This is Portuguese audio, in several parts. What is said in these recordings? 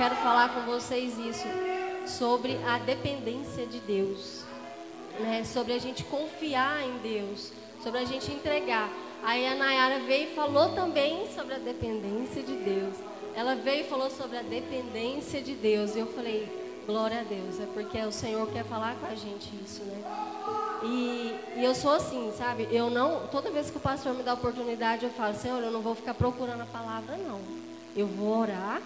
quero falar com vocês isso, sobre a dependência de Deus, né? Sobre a gente confiar em Deus, sobre a gente entregar. Aí a Nayara veio e falou também sobre a dependência de Deus. Ela veio e falou sobre a dependência de Deus. E eu falei, glória a Deus, é porque o Senhor quer falar com a gente isso, né? E eu sou assim, sabe? Eu não, toda vez que o pastor me dá a oportunidade, eu falo, Senhor, eu não vou ficar procurando a palavra, não. Eu vou orar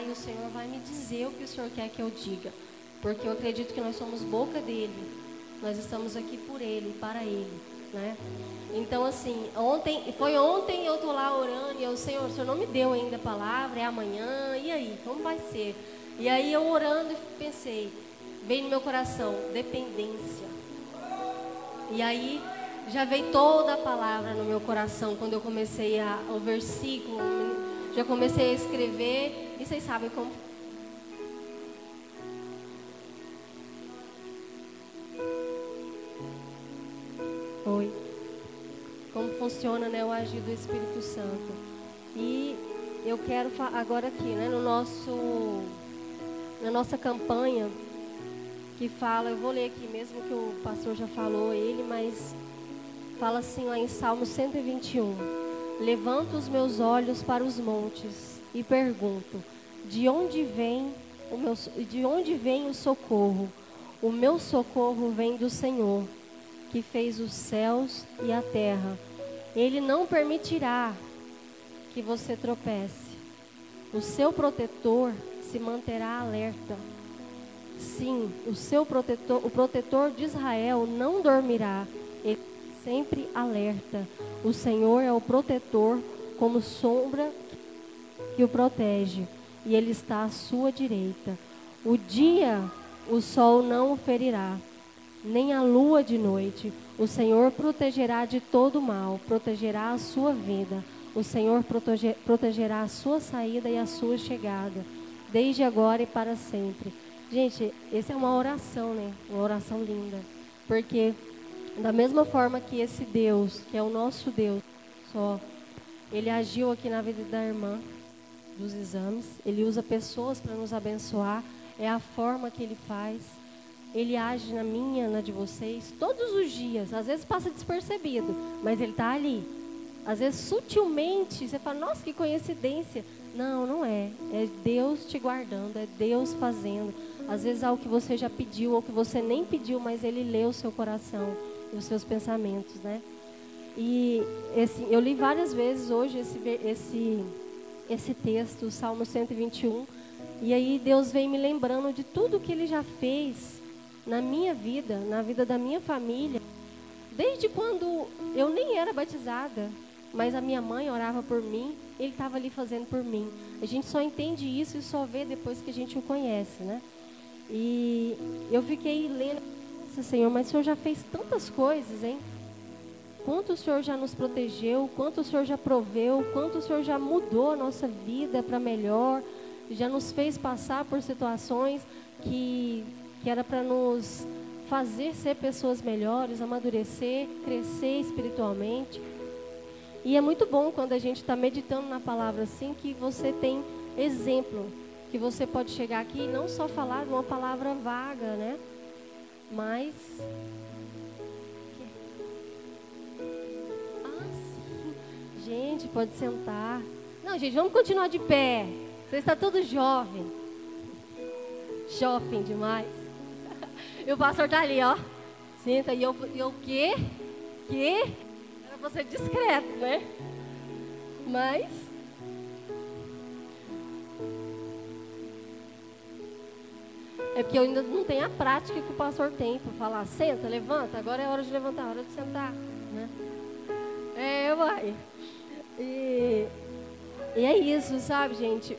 e o Senhor vai me dizer o que o Senhor quer que eu diga. Porque eu acredito que nós somos boca dele. Nós estamos aqui por ele, para ele, né? Então, assim, foi ontem eu tô lá orando e eu, Senhor, o Senhor não me deu ainda a palavra, é amanhã, e aí, como vai ser? E aí eu orando e pensei, veio no meu coração, dependência. E aí já veio toda a palavra no meu coração, quando eu comecei o versículo, já comecei a escrever, e vocês sabem como... Oi. Como funciona, né, o agir do Espírito Santo. E eu quero agora aqui, né, na nossa campanha, que fala, eu vou ler aqui mesmo que o pastor já falou ele, mas fala assim lá em Salmo 121. Levanto os meus olhos para os montes e pergunto, de onde vem o socorro? O meu socorro vem do Senhor, que fez os céus e a terra. Ele não permitirá que você tropece. O seu protetor se manterá alerta. Sim, o protetor de Israel não dormirá. Ele sempre alerta. O Senhor é o protetor, como sombra que o protege. E Ele está à sua direita. O sol não o ferirá, nem a lua de noite. O Senhor protegerá de todo mal, protegerá a sua vida. O Senhor protegerá a sua saída e a sua chegada, desde agora e para sempre. Gente, essa é uma oração, né? Uma oração linda. Porque da mesma forma que esse Deus, que é o nosso Deus, Ele agiu aqui na vida da irmã, dos exames. Ele usa pessoas para nos abençoar. É a forma que Ele faz. Ele age na minha, na de vocês, todos os dias. Às vezes passa despercebido, mas Ele está ali. Às vezes sutilmente, você fala, nossa, que coincidência. Não, não é. É Deus te guardando, é Deus fazendo. Às vezes algo que você já pediu ou que você nem pediu, mas Ele lê o seu coração e os seus pensamentos, né? E eu li várias vezes hoje esse texto, o Salmo 121. E aí Deus vem me lembrando de tudo que Ele já fez na minha vida, na vida da minha família, desde quando eu nem era batizada, mas a minha mãe orava por mim, Ele estava ali fazendo por mim. A gente só entende isso e só vê depois que a gente o conhece, né? E eu fiquei lendo, nossa, Senhor, mas o Senhor já fez tantas coisas, hein? Quanto o Senhor já nos protegeu, quanto o Senhor já proveu, quanto o Senhor já mudou a nossa vida para melhor, já nos fez passar por situações que era para nos fazer ser pessoas melhores, amadurecer, crescer espiritualmente. E é muito bom quando a gente está meditando na palavra assim, que você tem exemplo, que você pode chegar aqui e não só falar de uma palavra vaga, né? Mas... sim. Gente, pode sentar. Não, gente, vamos continuar de pé. Você está todo jovem. Jovem demais. E o pastor tá ali, ó. Senta. E eu o quê? Era pra ser discreto, né? Mas... é porque eu ainda não tenho a prática que o pastor tem para falar, senta, levanta, agora é hora de levantar, hora de sentar, né? Vai. E é isso, sabe, gente?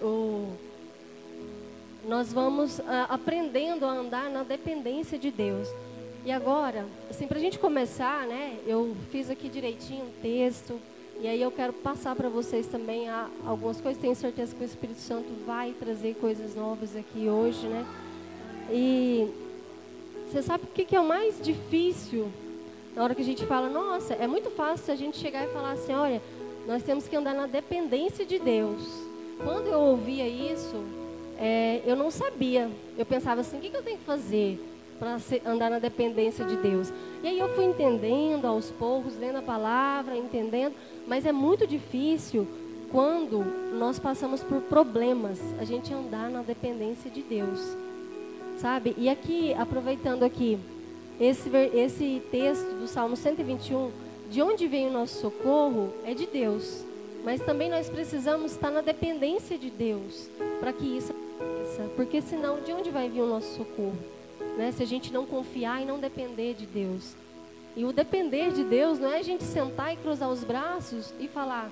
Nós vamos aprendendo a andar na dependência de Deus. E agora, assim, para a gente começar, né? Eu fiz aqui direitinho um texto. E aí eu quero passar para vocês também algumas coisas. Tenho certeza que o Espírito Santo vai trazer coisas novas aqui hoje, né? E você sabe o que é o mais difícil? Na hora que a gente fala, nossa, é muito fácil a gente chegar e falar assim, olha, nós temos que andar na dependência de Deus. Quando eu ouvia isso, eu não sabia. Eu pensava assim, o que eu tenho que fazer para andar na dependência de Deus? E aí eu fui entendendo aos poucos, lendo a palavra, entendendo. Mas é muito difícil quando nós passamos por problemas, a gente andar na dependência de Deus, sabe? E aqui, aproveitando aqui, esse texto do Salmo 121, de onde vem o nosso socorro é de Deus. Mas também nós precisamos estar na dependência de Deus para que isso aconteça. Porque senão, de onde vai vir o nosso socorro? Né? Se a gente não confiar e não depender de Deus. E o depender de Deus não é a gente sentar e cruzar os braços e falar: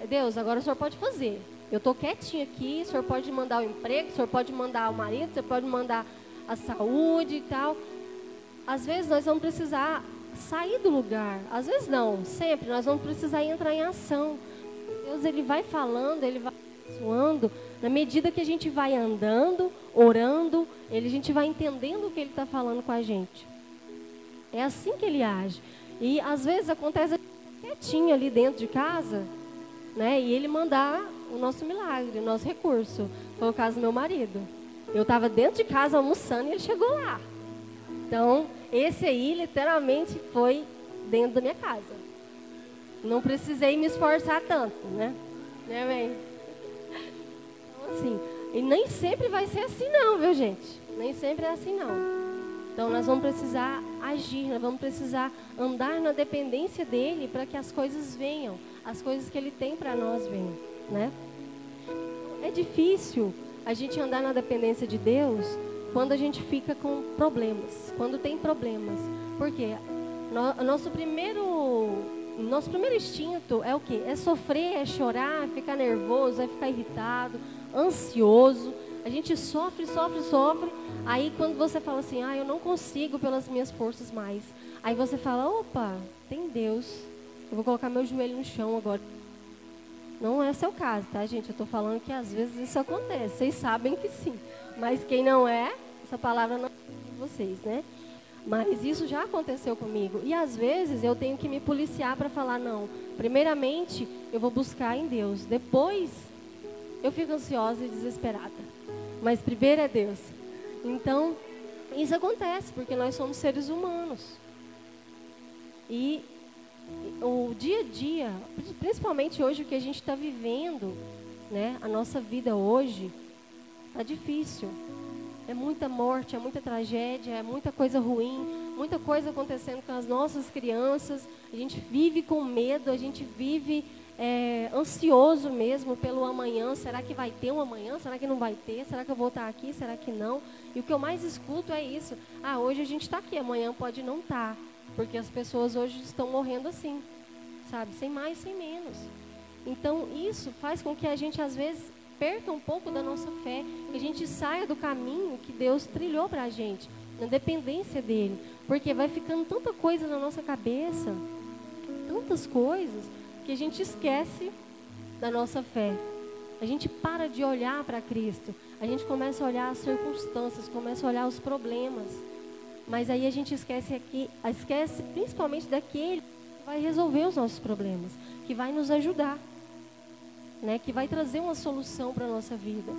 Deus, agora o Senhor pode fazer. Eu estou quietinho aqui, o Senhor pode mandar o emprego, o Senhor pode mandar o marido, o Senhor pode mandar a saúde e tal. Às vezes nós vamos precisar sair do lugar. Às vezes não, sempre nós vamos precisar entrar em ação. Deus, Ele vai falando, Ele vai abençoando. Na medida que a gente vai andando, orando, a gente vai entendendo o que Ele está falando com a gente. É assim que Ele age. E às vezes acontece quietinho ali dentro de casa, né? E Ele mandar o nosso milagre, o nosso recurso. Foi o caso do meu marido. Eu estava dentro de casa almoçando e ele chegou lá. Então, esse aí literalmente foi dentro da minha casa. Não precisei me esforçar tanto, né? Né, bem? Então, assim, e nem sempre vai ser assim não, viu, gente? Nem sempre é assim não. Então, nós vamos precisar agir, nós vamos precisar andar na dependência dEle para que as coisas venham, as coisas que Ele tem para nós venham, né? É difícil a gente andar na dependência de Deus quando a gente fica com problemas, quando tem problemas. Por quê? Nosso primeiro instinto é o quê? É sofrer, é chorar, é ficar nervoso, é ficar irritado, ansioso. A gente sofre. Aí quando você fala assim, eu não consigo pelas minhas forças mais. Aí você fala, opa, tem Deus. Eu vou colocar meu joelho no chão agora. Não é seu caso, tá, gente? Eu estou falando que às vezes isso acontece. Vocês sabem que sim. Mas quem não é, essa palavra não é de vocês, né? Mas isso já aconteceu comigo. E às vezes eu tenho que me policiar para falar, não. Primeiramente, eu vou buscar em Deus. Depois, eu fico ansiosa e desesperada. Mas primeiro é Deus. Então, isso acontece, porque nós somos seres humanos. E o dia a dia, principalmente hoje, o que a gente está vivendo, né? A nossa vida hoje, está difícil. É muita morte, é muita tragédia, é muita coisa ruim, muita coisa acontecendo com as nossas crianças. A gente vive com medo, a gente vive ansioso mesmo pelo amanhã. Será que vai ter um amanhã? Será que não vai ter? Será que eu vou estar aqui? Será que não? E o que eu mais escuto é isso. Hoje a gente está aqui, amanhã pode não estar. Porque as pessoas hoje estão morrendo assim, sabe? Sem mais, sem menos. Então isso faz com que a gente às vezes perca um pouco da nossa fé, que a gente saia do caminho que Deus trilhou para a gente, na dependência dEle. Porque vai ficando tanta coisa na nossa cabeça, tantas coisas, que a gente esquece da nossa fé. A gente para de olhar para Cristo, a gente começa a olhar as circunstâncias, começa a olhar os problemas. Mas aí a gente esquece principalmente daquele que vai resolver os nossos problemas, que vai nos ajudar. Né, que vai trazer uma solução para a nossa vida.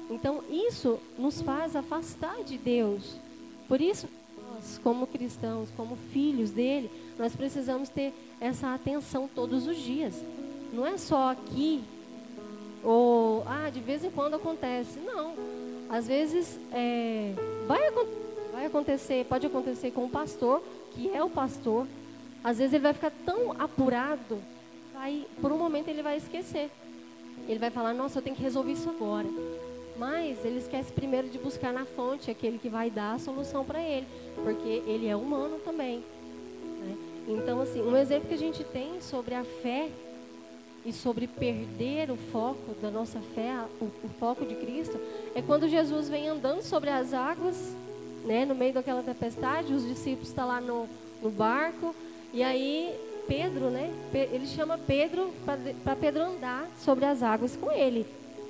Então, isso nos faz afastar de Deus. Por isso, nós, como cristãos, como filhos dele, nós precisamos ter essa atenção todos os dias. Não é só aqui, ou, de vez em quando acontece. Não. Às vezes, vai acontecer, pode acontecer com o pastor, que é o pastor. Às vezes, ele vai ficar tão apurado, por um momento ele vai esquecer. Ele vai falar, nossa, eu tenho que resolver isso agora. Mas ele esquece primeiro de buscar na fonte aquele que vai dar a solução para ele. Porque ele é humano também. Né? Então, assim, um exemplo que a gente tem sobre a fé e sobre perder o foco da nossa fé, o foco de Cristo, é quando Jesus vem andando sobre as águas, né, no meio daquela tempestade, os discípulos estão lá no barco, e aí Pedro, né? Ele chama Pedro para Pedro andar sobre as águas com ele,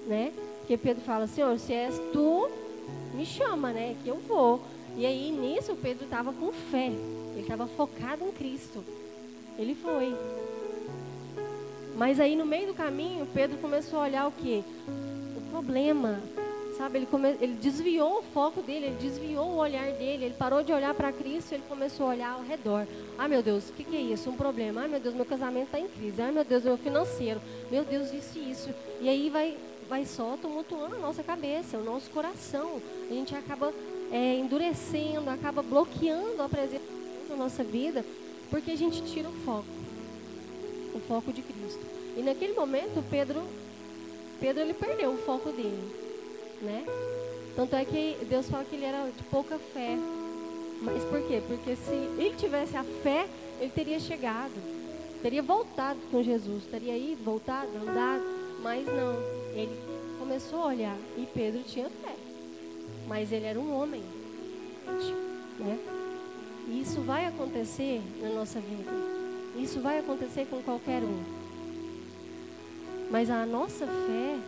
né? Porque Pedro fala, Senhor, se és tu, me chama, né? Que eu vou. E aí, nisso, Pedro estava com fé. Ele estava focado em Cristo. Ele foi. Mas aí, no meio do caminho, Pedro começou a olhar o quê? O problema, Sabe, ele desviou o foco dele, ele desviou o olhar dele, ele parou de olhar para Cristo, ele começou a olhar ao redor. Ai, meu Deus, o que é isso? Um problema. Ai, meu Deus, meu casamento está em crise. Ai, meu Deus, meu financeiro. Meu Deus, isso e isso. E aí vai só tumultuando a nossa cabeça, o nosso coração. A gente acaba endurecendo, acaba bloqueando a presença da nossa vida, porque a gente tira o foco de Cristo. E naquele momento, Pedro ele perdeu o foco dele, né? Tanto é que Deus fala que ele era de pouca fé. Mas por quê? Porque se ele tivesse a fé, ele teria chegado, teria voltado com Jesus, teria ido, voltado, andado, mas não. Ele começou a olhar e Pedro tinha fé, mas ele era um homem, né? E isso vai acontecer na nossa vida, isso vai acontecer com qualquer um. Mas a nossa fé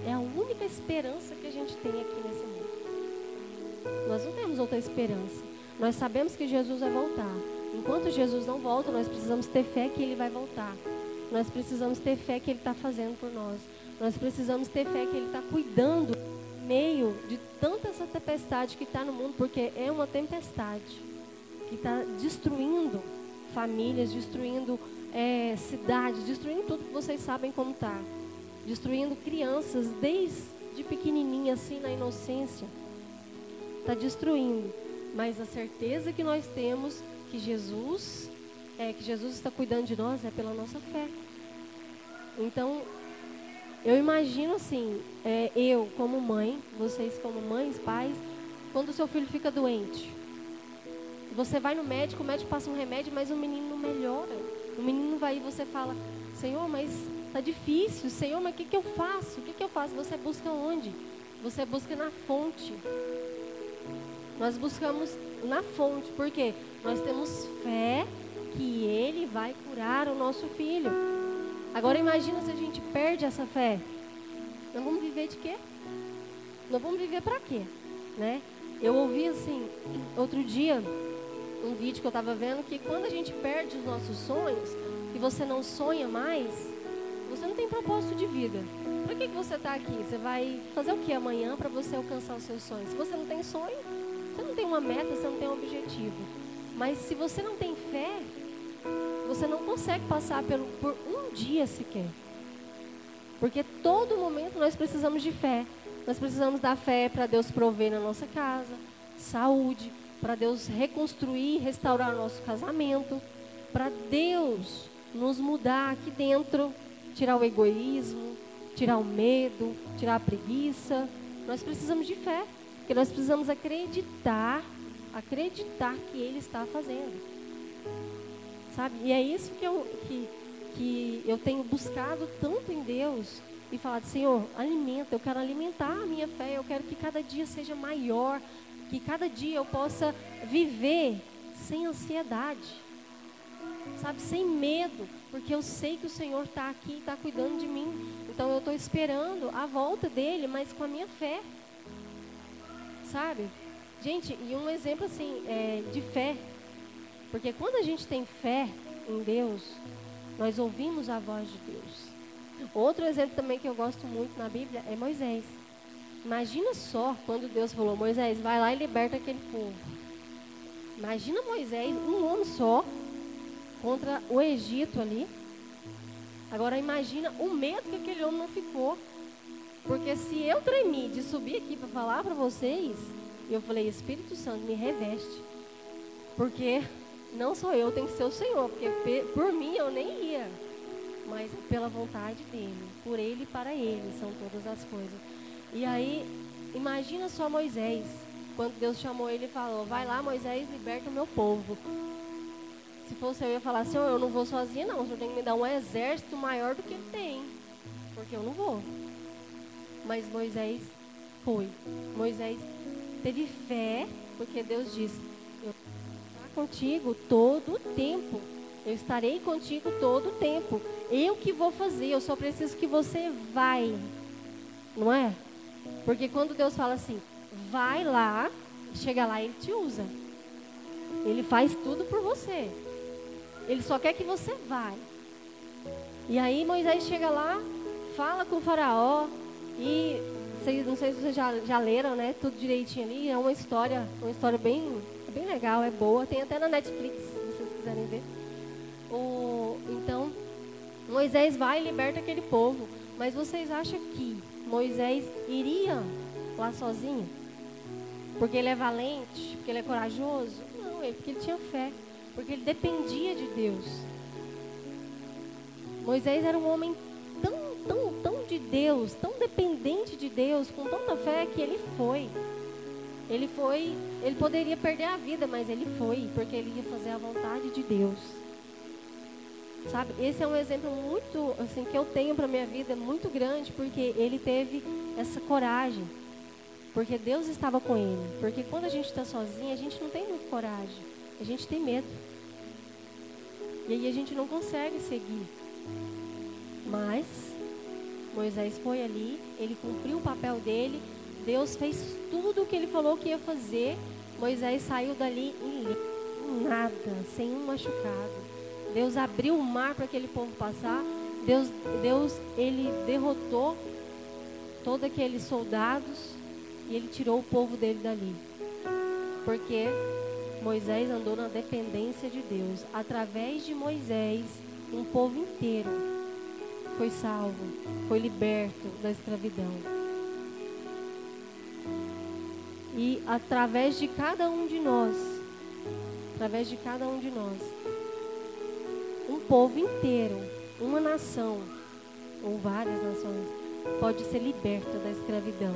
é a única esperança que a gente tem aqui nesse mundo. Nós não temos outra esperança. Nós sabemos que Jesus vai voltar. Enquanto Jesus não volta, nós precisamos ter fé que Ele vai voltar. Nós precisamos ter fé que Ele está fazendo por nós. Nós precisamos ter fé que Ele está cuidando no meio de tanta essa tempestade que está no mundo, porque é uma tempestade que está destruindo famílias, destruindo cidades, destruindo tudo que vocês sabem como está. Destruindo crianças desde pequenininha, assim, na inocência. Está destruindo. Mas a certeza que nós temos que Jesus está cuidando de nós é pela nossa fé. Então, eu imagino assim, eu como mãe, vocês como mães, pais, quando o seu filho fica doente, você vai no médico, o médico passa um remédio, mas o menino não melhora. O menino vai e você fala, Senhor, mas está difícil. Senhor, mas o que eu faço? O que eu faço? Você busca onde? Você busca na fonte. Nós buscamos na fonte, porque nós temos fé que Ele vai curar o nosso filho. Agora imagina se a gente perde essa fé. Nós vamos viver de quê? Nós vamos viver para quê? Né? Eu ouvi assim, outro dia, um vídeo que eu estava vendo, que quando a gente perde os nossos sonhos, e você não sonha mais, você não tem propósito de vida. Para que você está aqui? Você vai fazer o que amanhã para você alcançar os seus sonhos? Se você não tem sonho, você não tem uma meta, você não tem um objetivo. Mas se você não tem fé, você não consegue passar por um dia sequer. Porque todo momento nós precisamos de fé. Nós precisamos da fé para Deus prover na nossa casa, saúde, para Deus reconstruir, restaurar o nosso casamento, para Deus nos mudar aqui dentro, tirar o egoísmo, tirar o medo, tirar a preguiça. Nós precisamos de fé, porque nós precisamos acreditar que Ele está fazendo. Sabe? E é isso que eu tenho buscado tanto em Deus e falado, Senhor, alimenta, eu quero alimentar a minha fé, eu quero que cada dia seja maior, que cada dia eu possa viver sem ansiedade, sabe, sem medo, porque eu sei que o Senhor está aqui, está cuidando de mim. Então eu estou esperando a volta dele, mas com a minha fé, sabe? Gente, e um exemplo assim, de fé, porque quando a gente tem fé em Deus, nós ouvimos a voz de Deus. Outro exemplo também que eu gosto muito na Bíblia é Moisés. Imagina só quando Deus falou, Moisés, vai lá e liberta aquele povo. Imagina Moisés, um homem só, contra o Egito ali. Agora imagina o medo que aquele homem não ficou. Porque se eu tremi de subir aqui para falar para vocês, eu falei, Espírito Santo, me reveste. Porque não sou eu, tem que ser o Senhor. Porque por mim eu nem ia. Mas pela vontade dele, por ele e para ele, são todas as coisas. E aí, imagina só Moisés, quando Deus chamou ele e falou, vai lá Moisés, liberta o meu povo. Se fosse eu ia falar, Senhor, eu não vou sozinha não, o Senhor tem que me dar um exército maior do que ele tem, porque eu não vou. Mas Moisés foi. Moisés teve fé, porque Deus disse, eu vou estar contigo todo o tempo. Eu estarei contigo todo o tempo. Eu que vou fazer, eu só preciso que você vai. Não é? Porque quando Deus fala assim, vai lá, chega lá, Ele te usa. Ele faz tudo por você. Ele só quer que você vá. E aí Moisés chega lá, fala com o faraó e Não sei se vocês já leram, né? Tudo direitinho ali. É uma história bem legal, é boa. Tem até na Netflix, se vocês quiserem ver. Então, Moisés vai e liberta aquele povo. Mas vocês acham que Moisés iria lá sozinho? Porque ele é valente? Porque ele é corajoso? Não, porque ele tinha fé. Porque ele dependia de Deus. Moisés era um homem tão de Deus, tão dependente de Deus, com tanta fé que ele foi. Ele poderia perder a vida, mas ele foi, porque ele ia fazer a vontade de Deus. Sabe, esse é um exemplo muito, assim, que eu tenho para minha vida, muito grande, porque ele teve essa coragem. Porque Deus estava com ele. Porque quando a gente está sozinho, a gente não tem muita coragem. A gente tem medo. E aí a gente não consegue seguir. Mas Moisés foi ali, ele cumpriu o papel dele, Deus fez tudo o que ele falou que ia fazer. Moisés saiu dali em nada, sem um machucado. Deus abriu o mar para aquele povo passar. Deus ele derrotou todos aqueles soldados e ele tirou o povo dele dali. Porque Moisés andou na dependência de Deus. Através de Moisés, um povo inteiro foi salvo, foi liberto da escravidão. E através de cada um de nós, um povo inteiro, uma nação, ou várias nações, pode ser liberta da escravidão.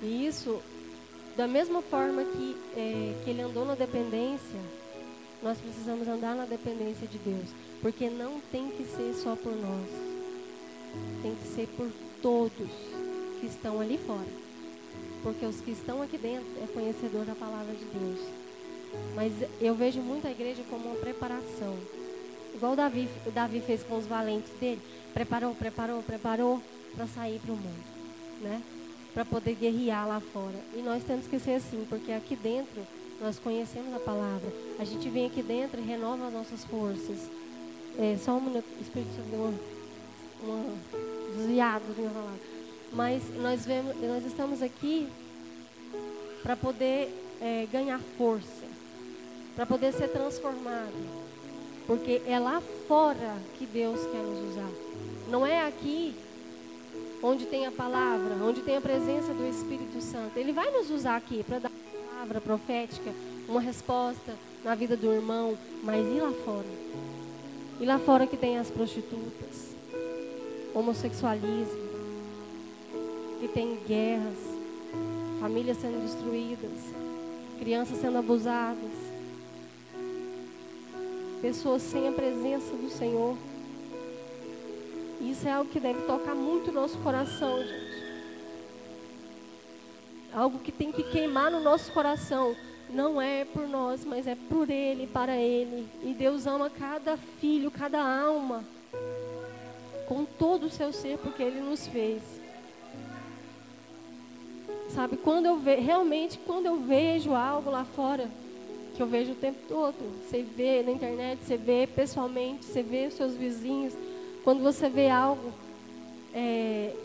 E isso, da mesma forma que ele andou na dependência, nós precisamos andar na dependência de Deus. Porque não tem que ser só por nós. Tem que ser por todos que estão ali fora. Porque os que estão aqui dentro é conhecedor da palavra de Deus. Mas eu vejo muito a igreja como uma preparação. Igual o Davi fez com os valentes dele. Preparou para sair para o mundo, né? Para poder guerrear lá fora. E nós temos que ser assim, porque aqui dentro nós conhecemos a palavra. A gente vem aqui dentro e renova as nossas forças. Só um minuto, o Espírito Santo deu uma desviada da minha palavra. Mas nós estamos aqui para poder ganhar força, para poder ser transformado. Porque é lá fora que Deus quer nos usar. Não é aqui onde tem a palavra, onde tem a presença do Espírito Santo. Ele vai nos usar aqui para dar uma palavra profética, uma resposta na vida do irmão, mas e lá fora? E lá fora que tem as prostitutas, homossexualismo, que tem guerras, famílias sendo destruídas, crianças sendo abusadas, pessoas sem a presença do Senhor. Isso é algo que deve tocar muito o nosso coração, gente. Algo que tem que queimar no nosso coração. Não é por nós, mas é por Ele, para Ele. E Deus ama cada filho, cada alma, com todo o seu ser, porque Ele nos fez. Sabe, realmente quando eu vejo algo lá fora, que eu vejo o tempo todo, você vê na internet, você vê pessoalmente, você vê os seus vizinhos, quando você vê algo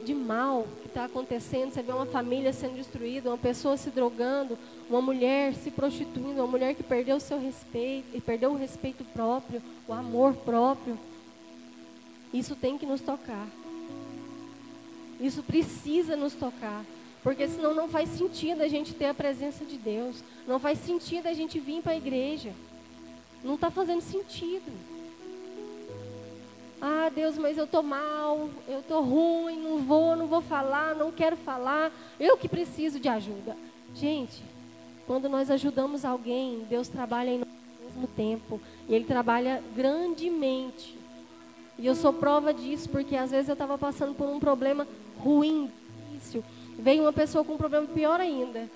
de mal que está acontecendo, você vê uma família sendo destruída, uma pessoa se drogando, uma mulher se prostituindo, uma mulher que perdeu o seu respeito, e perdeu o respeito próprio, o amor próprio, isso tem que nos tocar. Isso precisa nos tocar. Porque senão não faz sentido a gente ter a presença de Deus. Não faz sentido a gente vir para a igreja. Não está fazendo sentido. Ah, Deus, mas eu estou mal, eu estou ruim, não vou falar, não quero falar. Eu que preciso de ajuda. Gente, quando nós ajudamos alguém, Deus trabalha em nós ao mesmo tempo. E Ele trabalha grandemente. E eu sou prova disso, porque às vezes eu estava passando por um problema ruim, difícil. Veio uma pessoa com um problema pior ainda.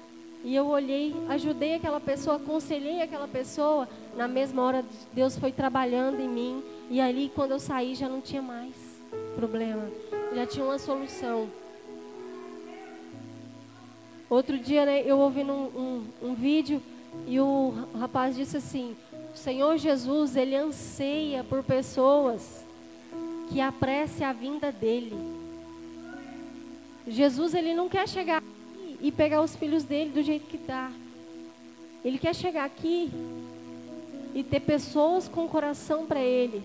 E eu olhei, ajudei aquela pessoa, aconselhei aquela pessoa. Na mesma hora, Deus foi trabalhando em mim. E ali, quando eu saí, já não tinha mais problema. Já tinha uma solução. Outro dia, né, eu ouvi um vídeo e o rapaz disse assim: o Senhor Jesus, Ele anseia por pessoas que apressem a vinda dEle. Jesus, ele não quer chegar aqui e pegar os filhos dele do jeito que está. Ele quer chegar aqui e ter pessoas com coração para ele.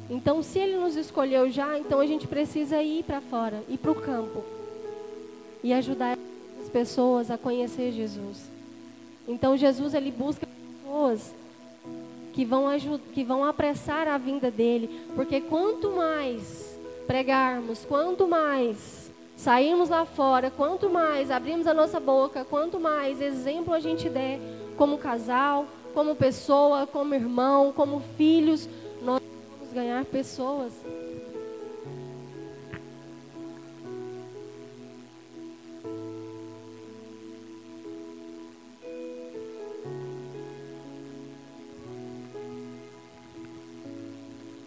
Então, se ele nos escolheu já, então a gente precisa ir para fora, ir para o campo e ajudar as pessoas a conhecer Jesus. Então, Jesus, ele busca pessoas que vão apressar a vinda dele, porque quanto mais pregarmos, quanto mais sairmos lá fora, quanto mais abrimos a nossa boca, quanto mais exemplo a gente der como casal, como pessoa, como irmão, como filhos, nós vamos ganhar pessoas.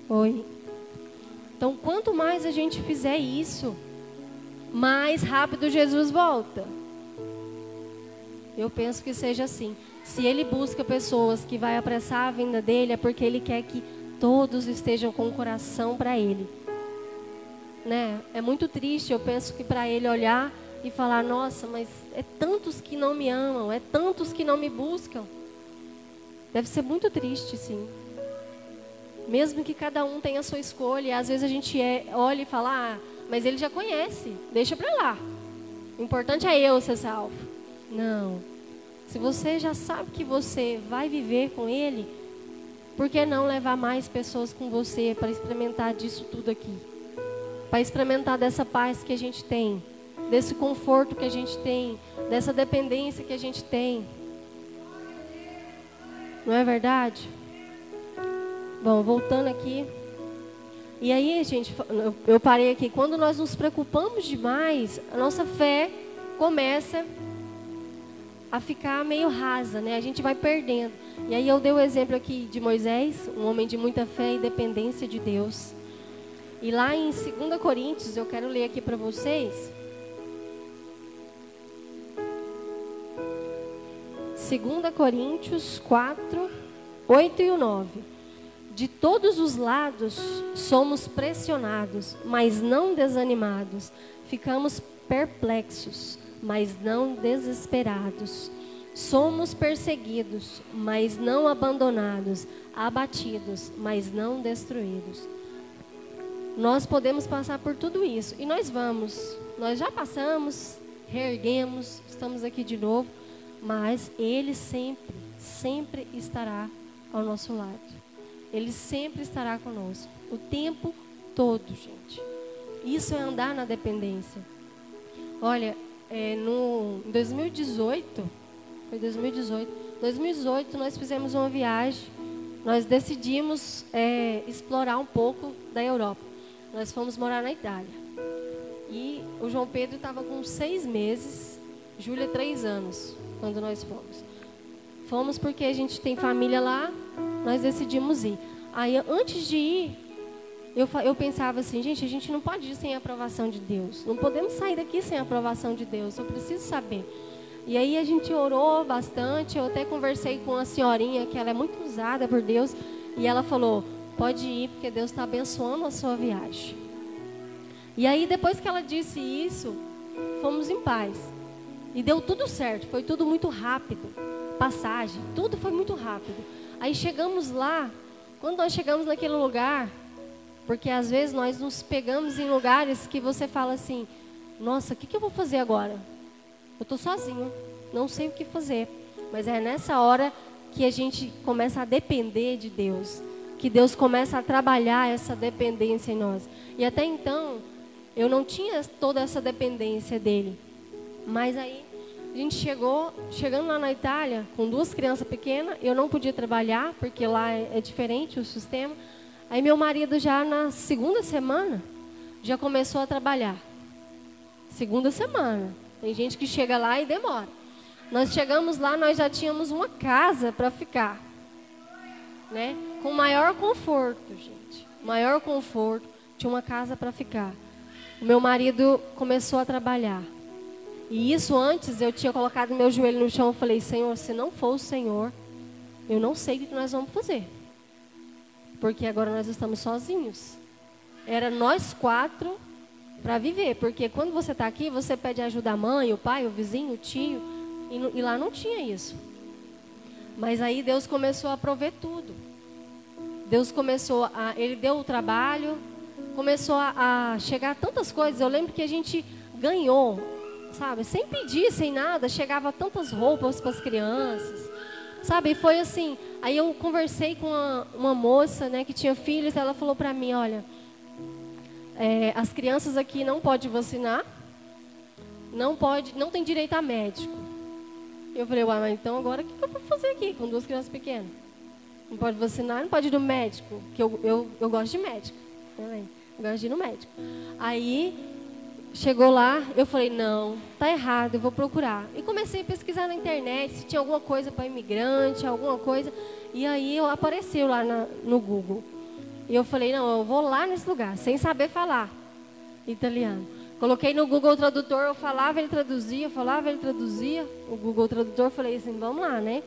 Oi. Então, quanto mais a gente fizer isso, mais rápido Jesus volta. Eu penso que seja assim. Se ele busca pessoas que vai apressar a vinda dele, é porque ele quer que todos estejam com o coração para ele. Né? É muito triste, eu penso que para ele olhar e falar, nossa, mas é tantos que não me amam, é tantos que não me buscam. Deve ser muito triste, sim. Mesmo que cada um tenha a sua escolha, às vezes a gente olha e fala, mas ele já conhece, deixa para lá. O importante é eu ser salvo. Não. Se você já sabe que você vai viver com ele, por que não levar mais pessoas com você para experimentar disso tudo aqui? Para experimentar dessa paz que a gente tem, desse conforto que a gente tem, dessa dependência que a gente tem. Não é verdade? Bom, voltando aqui. E aí, gente, eu parei aqui. Quando nós nos preocupamos demais, a nossa fé começa a ficar meio rasa, né? A gente vai perdendo. E aí eu dei o exemplo aqui de Moisés, um homem de muita fé e dependência de Deus. E lá em 2 Coríntios, eu quero ler aqui para vocês. 2 Coríntios 4, 8 e 9. De todos os lados somos pressionados, mas não desanimados. Ficamos perplexos, mas não desesperados. Somos perseguidos, mas não abandonados. Abatidos, mas não destruídos. Nós podemos passar por tudo isso. E nós vamos. Nós já passamos, reerguemos, estamos aqui de novo. Mas Ele sempre, sempre estará ao nosso lado. Ele sempre estará conosco. O tempo todo, gente. Isso é andar na dependência. Olha, em 2018, foi 2018 nós fizemos uma viagem. Nós decidimos explorar um pouco da Europa. Nós fomos morar na Itália. E o João Pedro estava com 6 meses, Júlia 3 anos, quando nós fomos. Fomos porque a gente tem família lá, nós decidimos ir. Aí, antes de ir, eu pensava assim, gente, a gente não pode ir sem a aprovação de Deus. Não podemos sair daqui sem a aprovação de Deus, eu preciso saber. E aí a gente orou bastante, eu até conversei com a senhorinha, que ela é muito usada por Deus, e ela falou, pode ir, porque Deus está abençoando a sua viagem. E aí, depois que ela disse isso, fomos em paz. E deu tudo certo, foi tudo muito rápido. Passagem, tudo foi muito rápido. Aí chegamos lá, quando nós chegamos naquele lugar, porque às vezes nós nos pegamos em lugares que você fala assim, nossa, o que eu vou fazer agora? Eu estou sozinho, não sei o que fazer. Mas é nessa hora que a gente começa a depender de Deus, que Deus começa a trabalhar essa dependência em nós. E até então, eu não tinha toda essa dependência dele. Mas aí, a gente chegando lá na Itália, com 2 crianças pequenas, eu não podia trabalhar, porque lá é diferente o sistema. Aí meu marido já na 2ª semana, já começou a trabalhar. 2ª semana. Tem gente que chega lá e demora. Nós chegamos lá, nós já tínhamos uma casa para ficar. Né? Com maior conforto, gente. Maior conforto, tinha uma casa para ficar. O meu marido começou a trabalhar. E isso antes eu tinha colocado meu joelho no chão e falei, Senhor, se não for o Senhor, eu não sei o que nós vamos fazer. Porque agora nós estamos sozinhos. Era nós 4 para viver. Porque quando você está aqui, você pede ajuda à mãe, o pai, o vizinho, o tio. E lá não tinha isso. Mas aí Deus começou a prover tudo. Ele deu o trabalho, começou a chegar tantas coisas. Eu lembro que a gente ganhou, sabe, sem pedir, sem nada, chegava tantas roupas para as crianças, sabe, e foi assim. Aí eu conversei com uma moça, né, que tinha filhos, ela falou para mim, olha, as crianças aqui não podem vacinar, não tem direito a médico. Eu falei, uai, mas então agora o que eu vou fazer aqui com 2 crianças pequenas? Não pode vacinar, não pode ir no médico, que eu gosto de médico também, eu gosto de ir no médico. Aí chegou lá, eu falei, não, tá errado, eu vou procurar. E comecei a pesquisar na internet se tinha alguma coisa para imigrante, alguma coisa. E aí apareceu lá no Google. E eu falei, não, eu vou lá nesse lugar, sem saber falar italiano. Coloquei no Google Tradutor, eu falava, ele traduzia, falava, ele traduzia. O Google Tradutor, falei assim, vamos lá, né?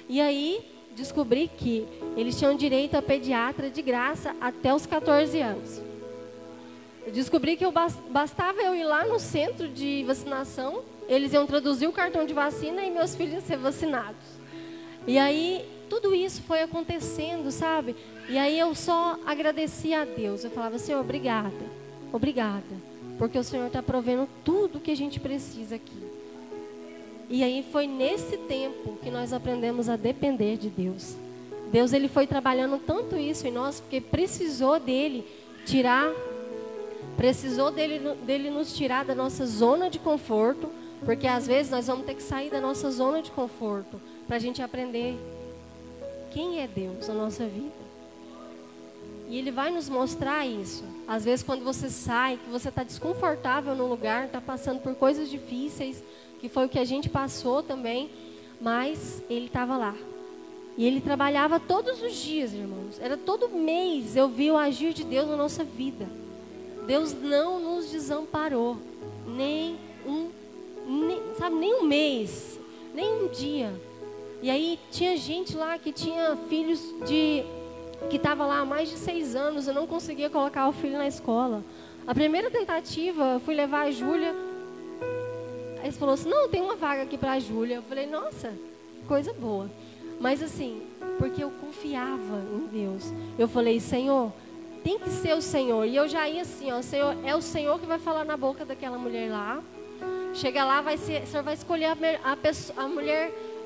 E aí descobri que eles tinham direito a pediatra de graça até os 14 anos. Eu descobri que bastava eu ir lá no centro de vacinação, eles iam traduzir o cartão de vacina e meus filhos iam ser vacinados. E aí, tudo isso foi acontecendo, sabe? E aí eu só agradecia a Deus. Eu falava, Senhor, obrigada, porque o Senhor está provendo tudo que a gente precisa aqui. E aí foi nesse tempo que nós aprendemos a depender de Deus. Deus, ele foi trabalhando tanto isso em nós, porque precisou dele nos tirar da nossa zona de conforto, porque às vezes nós vamos ter que sair da nossa zona de conforto para a gente aprender quem é Deus na nossa vida. E ele vai nos mostrar isso. Às vezes quando você sai, que você está desconfortável no lugar, está passando por coisas difíceis, que foi o que a gente passou também, mas ele estava lá. E ele trabalhava todos os dias, irmãos. Era todo mês eu vi o agir de Deus na nossa vida. Deus não nos desamparou, nem um mês, nem um dia. E aí tinha gente lá que tinha filhos que estava lá há mais de 6 anos, eu não conseguia colocar o filho na escola. A primeira tentativa, eu fui levar a Júlia, aí eles falaram assim, não, tem uma vaga aqui para a Júlia. Eu falei, nossa, coisa boa. Mas assim, porque eu confiava em Deus. Eu falei, Senhor, tem que ser o Senhor. E eu já ia assim, ó, Senhor, é o Senhor que vai falar na boca daquela mulher lá. Chega lá, o Senhor vai escolher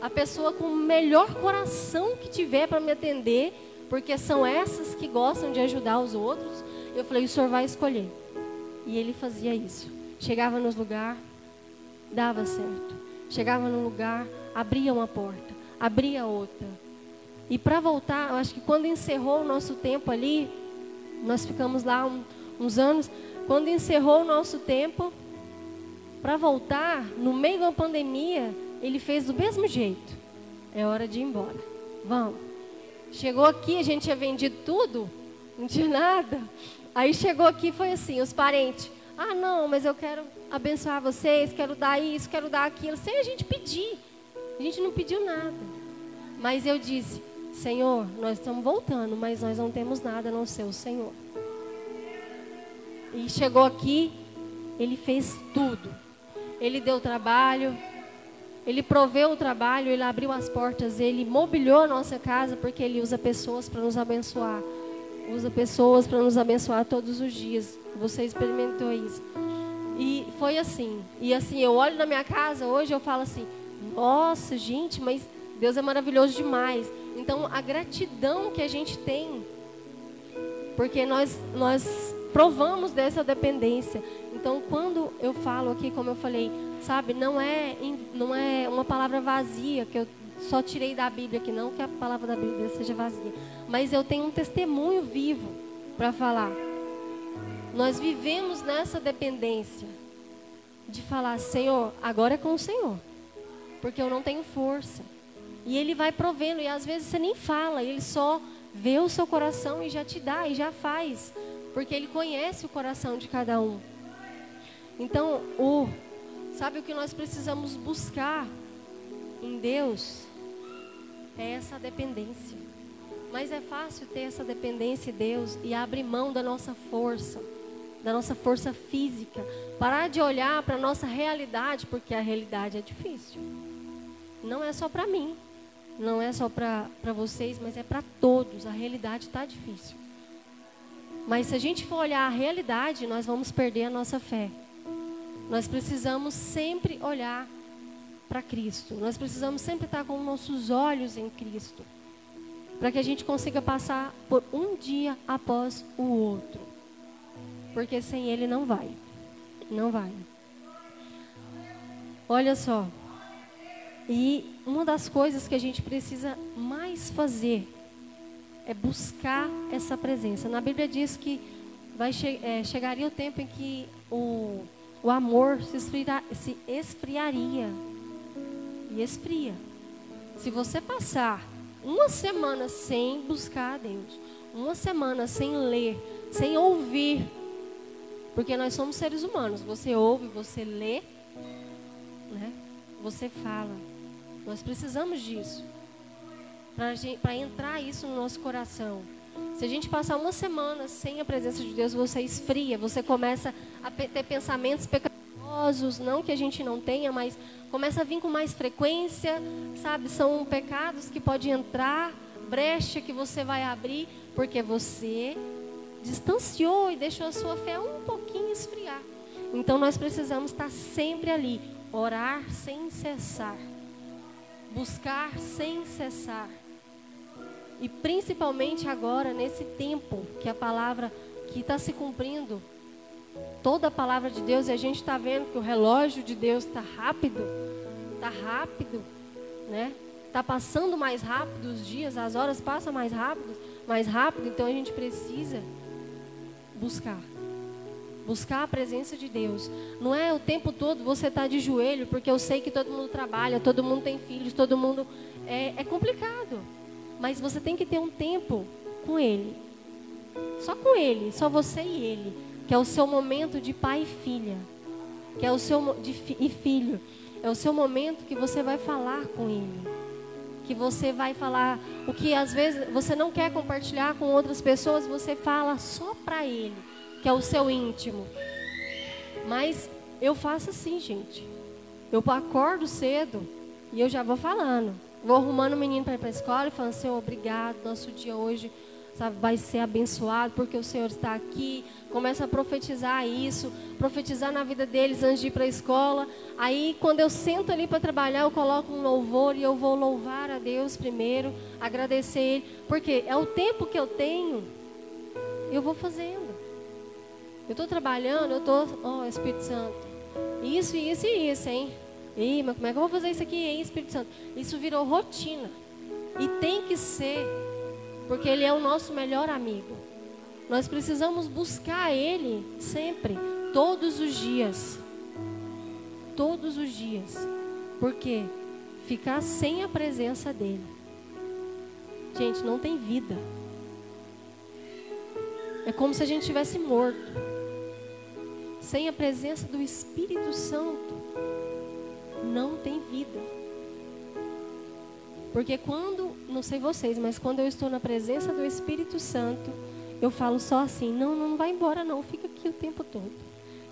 a pessoa com o melhor coração que tiver para me atender, porque são essas que gostam de ajudar os outros. Eu falei, o Senhor vai escolher. E ele fazia isso. Chegava nos lugares, dava certo. Chegava no lugar, abria uma porta, abria outra. E para voltar, eu acho que quando encerrou o nosso tempo ali, nós ficamos lá uns anos. Quando encerrou o nosso tempo, para voltar, no meio da pandemia, ele fez do mesmo jeito. É hora de ir embora. Vamos. Chegou aqui, a gente tinha vendido tudo, não tinha nada. Aí chegou aqui, foi assim, os parentes. Ah, não, mas eu quero abençoar vocês, quero dar isso, quero dar aquilo. Sem a gente pedir. A gente não pediu nada. Mas eu disse, Senhor, nós estamos voltando, mas nós não temos nada a não ser o Senhor. E chegou aqui, ele fez tudo. Ele deu trabalho, ele proveu o trabalho, ele abriu as portas, ele mobiliou a nossa casa, porque ele usa pessoas para nos abençoar. Usa pessoas para nos abençoar todos os dias. Você experimentou isso. E foi assim. E assim, eu olho na minha casa, hoje eu falo assim, nossa, gente, mas Deus é maravilhoso demais. Então, a gratidão que a gente tem, porque nós provamos dessa dependência. Então, quando eu falo aqui, como eu falei, sabe, não é uma palavra vazia, que eu só tirei da Bíblia, que não que a palavra da Bíblia seja vazia. Mas eu tenho um testemunho vivo para falar. Nós vivemos nessa dependência de falar, Senhor, agora é com o Senhor. Porque eu não tenho força. E Ele vai provendo, e às vezes você nem fala, Ele só vê o seu coração e já te dá, e já faz. Porque Ele conhece o coração de cada um. Então, sabe o que nós precisamos buscar em Deus? É essa dependência. Mas é fácil ter essa dependência em Deus e abrir mão da nossa força. da nossa força física, parar de olhar para a nossa realidade, porque a realidade é difícil. Não é só para mim, não é só para vocês, mas é para todos. A realidade está difícil. Mas se a gente for olhar a realidade, nós vamos perder a nossa fé. Nós precisamos sempre olhar para Cristo. Nós precisamos sempre estar com nossos olhos em Cristo, para que a gente consiga passar por um dia após o outro. Porque sem Ele não vai. Não vai. Olha só. E uma das coisas que a gente precisa mais fazer é buscar essa presença. Na Bíblia diz que chegaria o tempo em que o amor se esfriaria. E esfria. Se você passar uma semana sem buscar a Deus, uma semana sem ler, sem ouvir, porque nós somos seres humanos, você ouve, você lê, né? Você fala. Nós precisamos disso, para entrar isso no nosso coração. Se a gente passar uma semana sem a presença de Deus, você esfria, você começa a ter pensamentos pecaminosos, não que a gente não tenha, mas começa a vir com mais frequência, sabe? São pecados que podem entrar, brecha que você vai abrir, porque você distanciou e deixou a sua fé um pouquinho esfriar. Então nós precisamos estar sempre ali, orar sem cessar, buscar sem cessar. E principalmente agora, nesse tempo que a palavra que está se cumprindo, toda a palavra de Deus, e a gente está vendo que o relógio de Deus está rápido, né? Está passando mais rápido os dias, as horas passam mais rápido, então a gente precisa buscar a presença de Deus. Não é o tempo todo você estar de joelho, porque eu sei que todo mundo trabalha, todo mundo tem filhos, todo mundo... É complicado. Mas você tem que ter um tempo com Ele. Só com Ele, só você e Ele. Que é o seu momento de pai e filha. Que é o seu... e filho. É o seu momento que você vai falar com Ele. Que você vai falar o que às vezes você não quer compartilhar com outras pessoas, você fala só para Ele, que é o seu íntimo. Mas eu faço assim, gente. Eu acordo cedo e eu já vou falando. Vou arrumando o menino para ir para a escola e falando: Senhor, obrigado, nosso dia hoje, sabe, vai ser abençoado porque o Senhor está aqui. Começa a profetizar isso, profetizar na vida deles antes de ir para a escola. Aí quando eu sento ali para trabalhar, eu coloco um louvor e eu vou louvar a Deus primeiro, agradecer Ele, porque é o tempo que eu tenho, eu vou fazendo. Eu estou trabalhando, eu estou, Espírito Santo, isso, hein? Ih, mas como é que eu vou fazer isso aqui, hein, Espírito Santo? Isso virou rotina. E tem que ser, porque Ele é o nosso melhor amigo. Nós precisamos buscar Ele sempre, todos os dias. Todos os dias. Porque ficar sem a presença dEle, gente, não tem vida. É como se a gente estivesse morto. Sem a presença do Espírito Santo, não tem vida. Porque quando, não sei vocês, mas quando eu estou na presença do Espírito Santo, eu falo só assim: não vai embora não, fica aqui o tempo todo.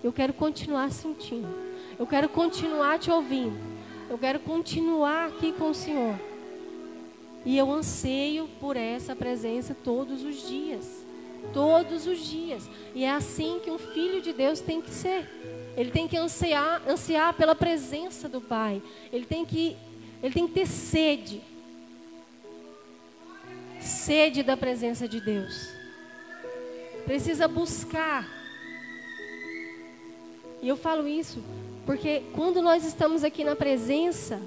Eu quero continuar sentindo. Eu quero continuar te ouvindo. Eu quero continuar aqui com o Senhor. E eu anseio por essa presença todos os dias. Todos os dias. E é assim que um filho de Deus tem que ser. Ele tem que ansiar pela presença do Pai. Ele tem que ter sede. Sede da presença de Deus. Precisa buscar. E eu falo isso porque quando nós estamos aqui na presença,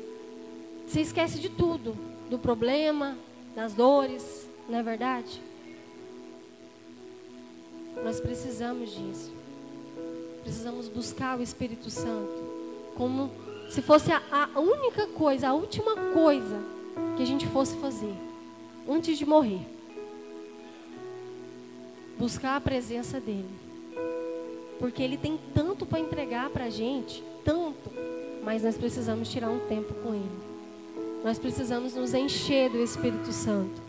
você esquece de tudo. Do problema, das dores, não é verdade? Nós precisamos disso. Precisamos buscar o Espírito Santo como se fosse a única coisa, a última coisa que a gente fosse fazer antes de morrer. Buscar a presença dEle. Porque Ele tem tanto para entregar para a gente, tanto, mas nós precisamos tirar um tempo com Ele. Nós precisamos nos encher do Espírito Santo.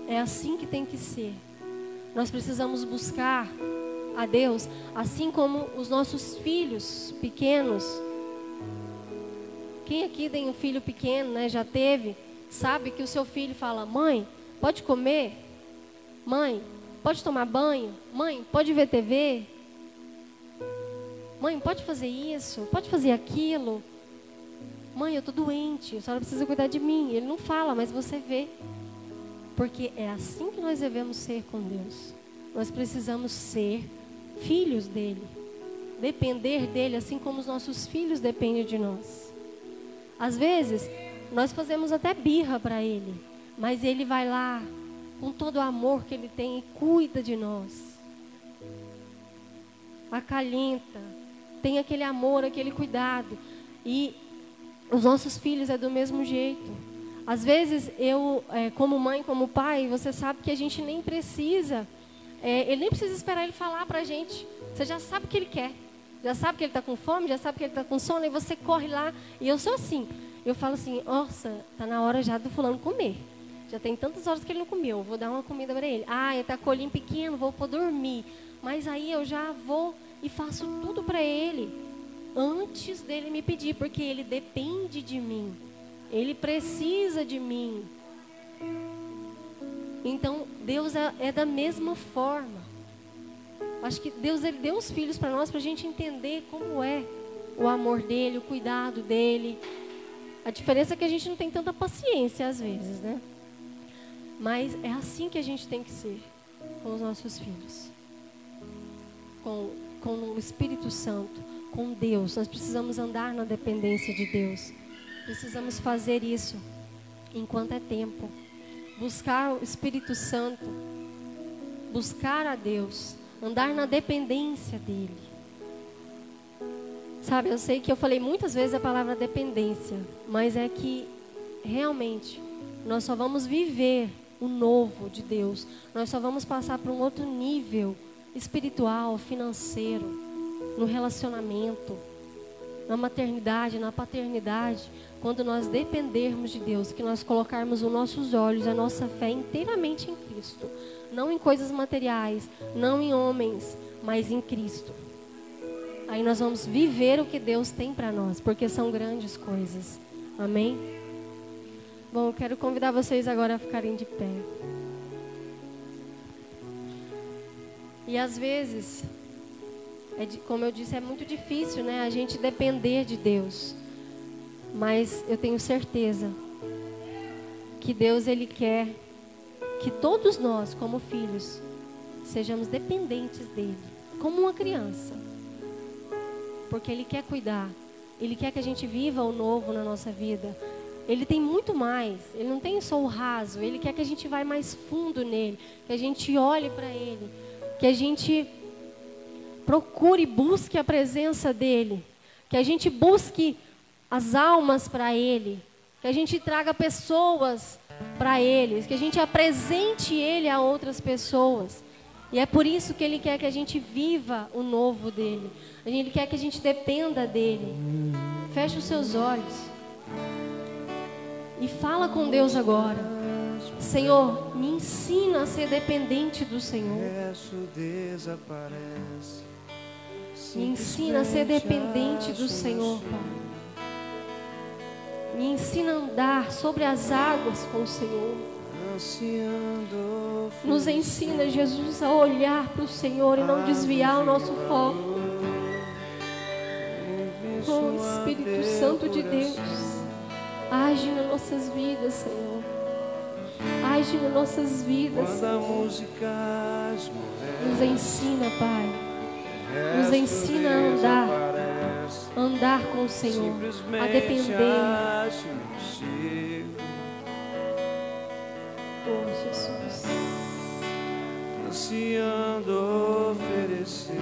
É assim que tem que ser. Nós precisamos buscar a Deus, assim como os nossos filhos pequenos. Quem aqui tem um filho pequeno, né, já teve, sabe que o seu filho fala: mãe, pode comer? Mãe, pode tomar banho? Mãe, pode ver TV? Mãe, pode fazer isso? Pode fazer aquilo? Mãe, eu estou doente, a senhora precisa cuidar de mim. Ele não fala, mas você vê. Porque é assim que nós devemos ser com Deus. Nós precisamos ser filhos dele, depender dele, assim como os nossos filhos dependem de nós. Às vezes, nós fazemos até birra para ele, mas ele vai lá, com todo o amor que ele tem, e cuida de nós. Acalenta, tem aquele amor, aquele cuidado. E os nossos filhos é do mesmo jeito. Às vezes, eu, como mãe, como pai, você sabe que a gente nem precisa, ele nem precisa esperar ele falar para a gente. Você já sabe o que ele quer. Já sabe que ele está com fome, já sabe que ele está com sono, e você corre lá. E eu sou assim. Eu falo assim: nossa, está na hora já do fulano comer. Já tem tantas horas que ele não comeu, vou dar uma comida para ele. Ah, ele está com o olhinho pequeno, vou pôr dormir. Mas aí eu já vou e faço tudo para ele, antes dele me pedir, porque ele depende de mim. Ele precisa de mim. Então, Deus é da mesma forma. Acho que Deus, ele deu os filhos para nós, para a gente entender como é o amor dele, o cuidado dele. A diferença é que a gente não tem tanta paciência às vezes, né? Mas é assim que a gente tem que ser com os nossos filhos. Com o Espírito Santo, com Deus. Nós precisamos andar na dependência de Deus. Precisamos fazer isso enquanto é tempo. Buscar o Espírito Santo, buscar a Deus, andar na dependência dele. Sabe, eu sei que eu falei muitas vezes a palavra dependência, mas é que realmente nós só vamos viver o novo de Deus, nós só vamos passar para um outro nível espiritual, financeiro, no relacionamento, na maternidade, na paternidade, quando nós dependermos de Deus, que nós colocarmos os nossos olhos, a nossa fé inteiramente em Cristo, não em coisas materiais, não em homens, mas em Cristo. Aí nós vamos viver o que Deus tem para nós, porque são grandes coisas. Amém? Bom, eu quero convidar vocês agora a ficarem de pé. E às vezes, como eu disse, é muito difícil, né, a gente depender de Deus. Mas eu tenho certeza que Deus, ele quer que todos nós, como filhos, sejamos dependentes dele, como uma criança. Porque ele quer cuidar, ele quer que a gente viva o novo na nossa vida. Ele tem muito mais, ele não tem só o raso, ele quer que a gente vá mais fundo nele, que a gente olhe para ele, que a gente procure e busque a presença dele, que a gente busque as almas para ele, que a gente traga pessoas para ele, que a gente apresente ele a outras pessoas. E é por isso que ele quer que a gente viva o novo dele. Ele quer que a gente dependa dele. Feche os seus olhos e fala com Deus agora. Senhor, me ensina a ser dependente do Senhor. Me ensina a ser dependente do Senhor, Pai. Me ensina a andar sobre as águas com o Senhor. Nos ensina, Jesus, a olhar para o Senhor e não desviar o nosso foco. Oh, Espírito Santo de Deus, age nas nossas vidas, Senhor. Age nas nossas vidas, Senhor. Nos ensina, Pai. Nos ensina a andar com o Senhor, a depender. Oh, Jesus. Ansiando oferecer